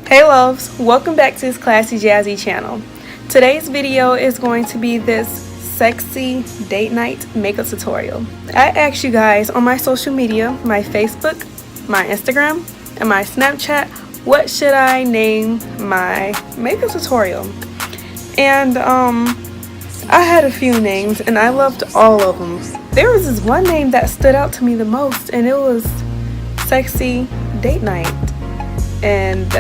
Hey loves, welcome back to this Classy Jazzy channel. Today's video is going to be this sexy date night makeup tutorial. I asked you guys on my social media, my Facebook, my Instagram, and my Snapchat, what should I name my makeup tutorial? And I had a few names and I loved all of them. There was this one name that stood out to me the most, and it was Sexy Date Night. And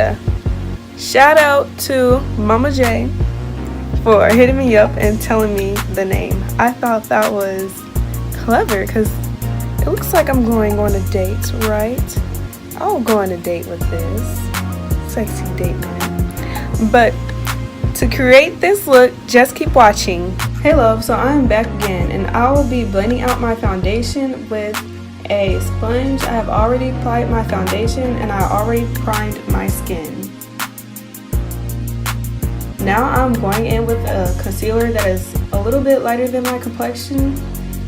shout out to Mama J for hitting me up and telling me the name. I thought that was clever because it looks like I'm going on a date, right? I'll go on a date with this sexy date night. But to create this look, just keep watching. Hey love, so I'm back again and I will be blending out my foundation with a sponge. I have already applied my foundation and I already primed my skin. Now I'm going in with a concealer that is a little bit lighter than my complexion,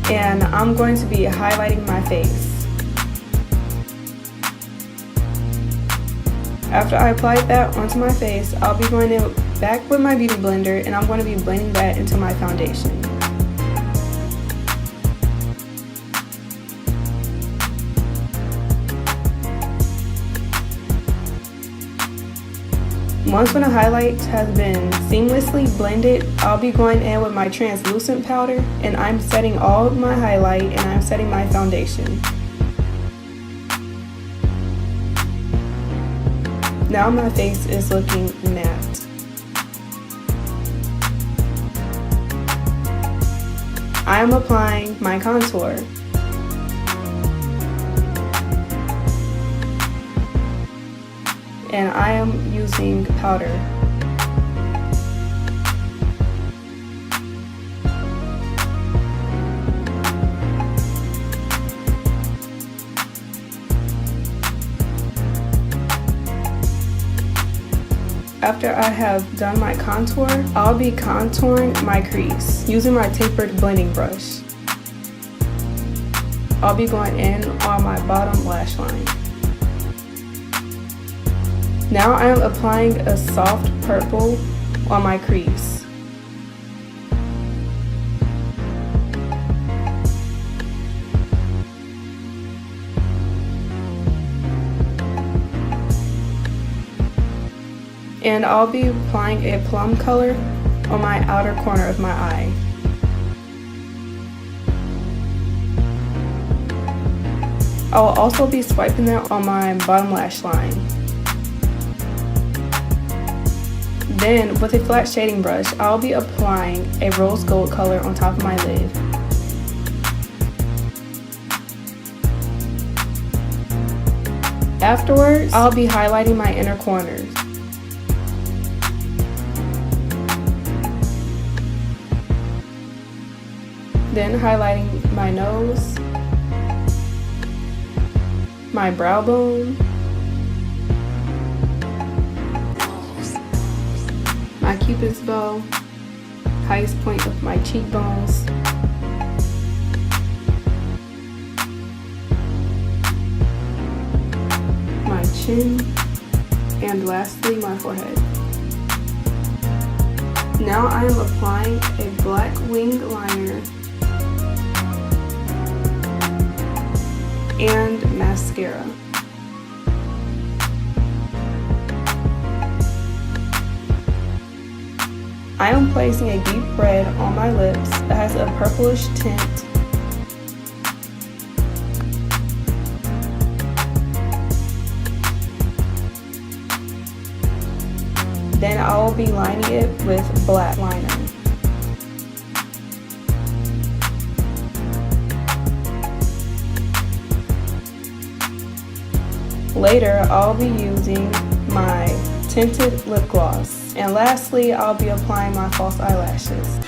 and I'm going to be highlighting my face. After I applied that onto my face, I'll be going in back with my beauty blender and I'm going to be blending that into my foundation. Once when the highlight has been seamlessly blended, I'll be going in with my translucent powder and I'm setting all of my highlight and I'm setting my foundation. Now my face is looking matte. I am applying my contour. And I am using powder. After I have done my contour, I'll be contouring my crease using my tapered blending brush. I'll be going in on my bottom lash line. Now I am applying a soft purple on my crease. And I'll be applying a plum color on my outer corner of my eye. I will also be swiping that on my bottom lash line. Then, with a flat shading brush, I'll be applying a rose gold color on top of my lid. Afterwards, I'll be highlighting my inner corners. Then highlighting my nose, my brow bone, my cupid's bow, highest point of my cheekbones, my chin, and lastly my forehead. Now I am applying a black winged liner and mascara. I am placing a deep red on my lips that has a purplish tint. Then I will be lining it with black liner. Later, I'll be using my tinted lip gloss. And lastly, I'll be applying my false eyelashes.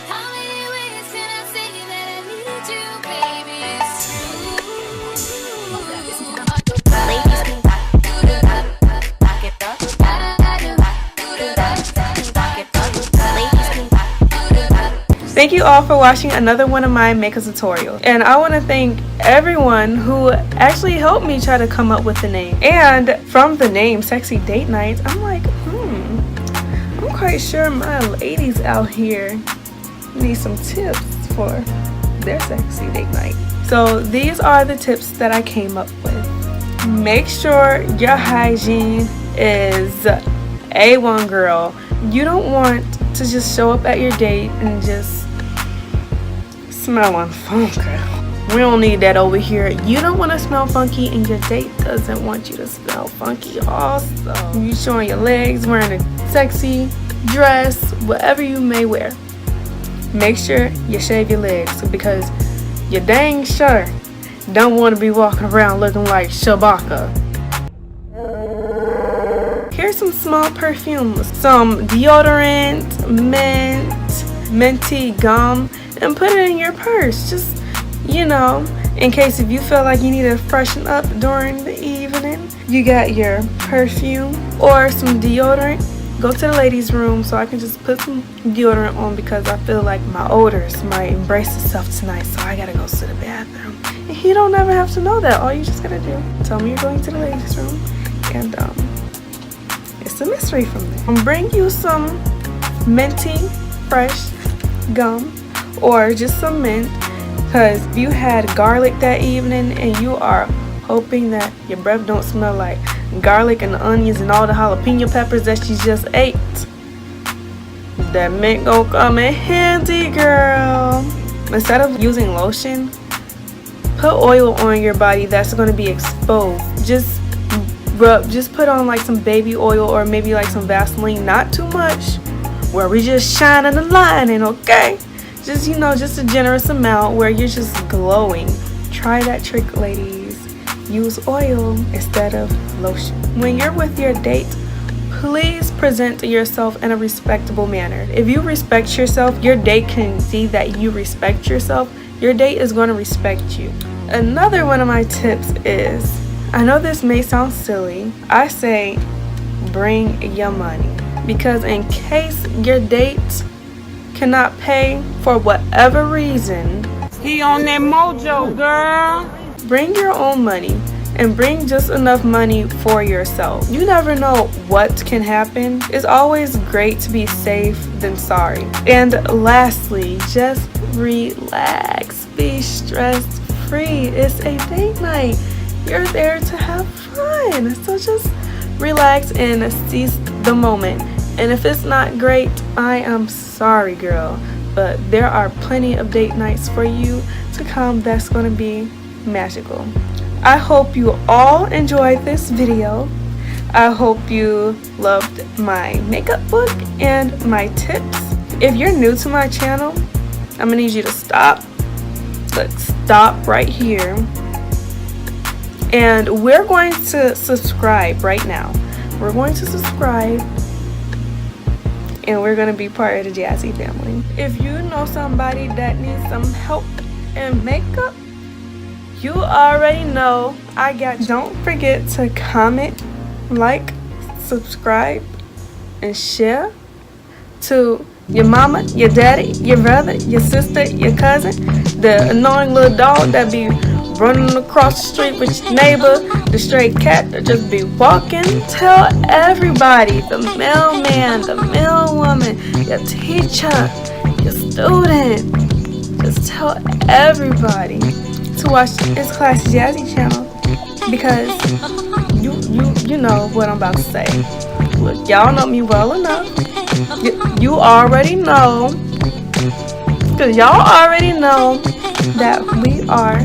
Thank you all for watching another one of my makeup tutorials. And I want to thank everyone who actually helped me try to come up with the name. And from the name Sexy Date Night, I'm like, quite sure my ladies out here need some tips for their sexy date night. So these are the tips that I came up with. Make sure your hygiene is A1, girl. You don't want to just show up at your date and just smelling funky. We don't need that over here. You don't want to smell funky, and your date doesn't want you to smell funky also. You showing your legs, wearing a sexy dress, whatever you may wear. Make sure you shave your legs, because you dang sure don't want to be walking around looking like Shabaka. Here's some small perfumes, some deodorant, mint, minty gum, and put it in your purse. Just, you know, in case if you feel like you need to freshen up during the evening. You got your perfume or some deodorant. Go to the ladies' room so I can just put some deodorant on, because I feel like my odors might embrace itself tonight, so I gotta go to the bathroom. And you don't ever have to know that. All you just gotta do, tell me you're going to the ladies' room, and it's a mystery from there. Bring you some minty, fresh gum, or just some mint, because if you had garlic that evening and you are hoping that your breath don't smell like garlic and the onions and all the jalapeno peppers that you just ate, that mint gonna come in handy, girl. Instead of using lotion, put oil on your body that's gonna be exposed. Just put on like some baby oil, or maybe like some Vaseline, not too much, where we just shining and lining, okay? Just, you know, just a generous amount where you're just glowing. Try that trick, ladies. Use oil instead of lotion. When you're with your date, please present yourself in a respectable manner. If you respect yourself, your date can see that you respect yourself. Your date is going to respect you. Another one of my tips is, I know this may sound silly, I say bring your money, because in case your date cannot pay for whatever reason, he on that mojo, girl. Bring your own money, and bring just enough money for yourself. You never know what can happen. It's always great to be safe than sorry. And lastly, just relax. Be stress free. It's a date night. You're there to have fun. So just relax and seize the moment. And if it's not great, I am sorry, girl. But there are plenty of date nights for you to come that's going to be magical. I hope you all enjoyed this video. I hope you loved my makeup book and my tips. If you're new to my channel, I'm gonna need you to stop. Look, stop right here. And we're going to subscribe right now. We're going to subscribe, and we're gonna be part of the Jazzy family. If you know somebody that needs some help in makeup, you already know I got you. Don't forget to comment, like, subscribe, and share to your mama, your daddy, your brother, your sister, your cousin, the annoying little dog that be running across the street with your neighbor, the stray cat that just be walking. Tell everybody, the mailman, the mailwoman, your teacher, your student. Just tell everybody to watch ItsClassyJazzy channel, because you know what I'm about to say. Look, y'all know me well enough. You already know, because y'all already know that we are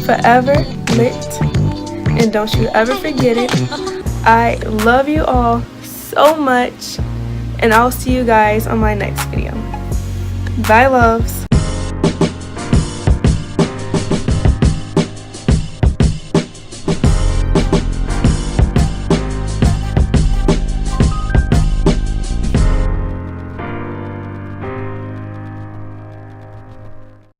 forever lit, and don't you ever forget it. I love you all so much, and I'll see you guys on my next video. Bye, loves.